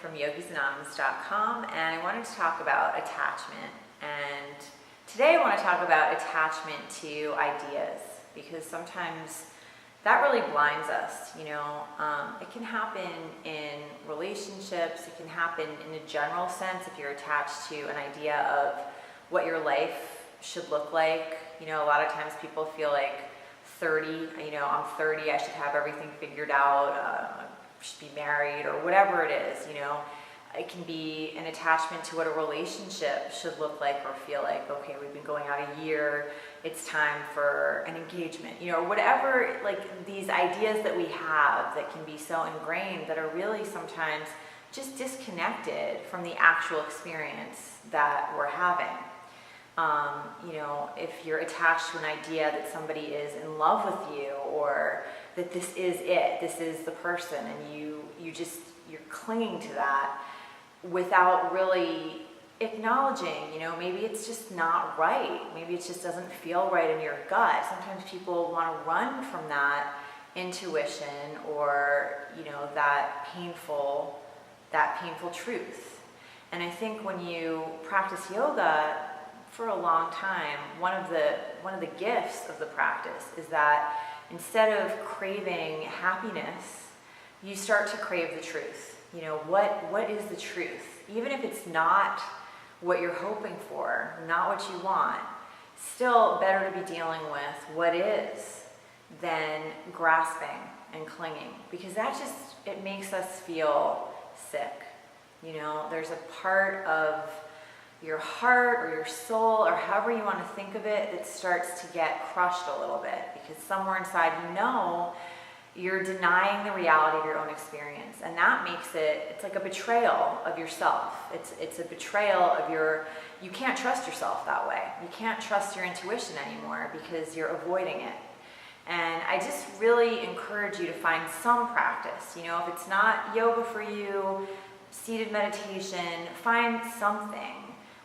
from yogisanonymous.com, and I wanted to talk about attachment. And today I want to talk about attachment to ideas, because sometimes that really blinds us. It can happen in relationships, it can happen in a general sense if you're attached to an idea of what your life should look like. A lot of times people feel like 30, I'm 30, I should have everything figured out, I should be married, or whatever it is. It can be an attachment to what a relationship should look like or feel like. Okay, we've been going out a year, it's time for an engagement, or whatever, like these ideas that we have that can be so ingrained that are really sometimes just disconnected from the actual experience that we're having. If you're attached to an idea that somebody is in love with you, or that this is it, this is the person, and you're clinging to that without really acknowledging, maybe it's just not right. Maybe it just doesn't feel right in your gut. Sometimes people want to run from that intuition or, that painful truth. And I think when you practice yoga for a long time, one of the gifts of the practice is that instead of craving happiness, you start to crave the truth. What is the truth? Even if it's not what you're hoping for, not what you want, still better to be dealing with what is than grasping and clinging, because it makes us feel sick. There's a part of your heart or your soul, or however you want to think of it, that starts to get crushed a little bit, because somewhere inside you're denying the reality of your own experience, and that makes it's like a betrayal of yourself. It's a betrayal of you can't trust yourself that way. You can't trust your intuition anymore because you're avoiding it. And I just really encourage you to find some practice. If it's not yoga for you, seated meditation, find something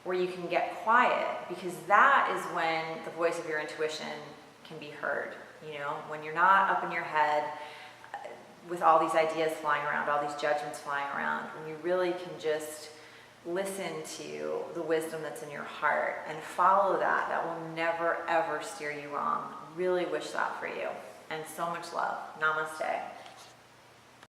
where you can get quiet, because that is when the voice of your intuition can be heard. When you're not up in your head with all these ideas flying around, all these judgments flying around, when you really can just listen to the wisdom that's in your heart and follow that will never ever steer you wrong. Really wish that for you. And so much love. Namaste.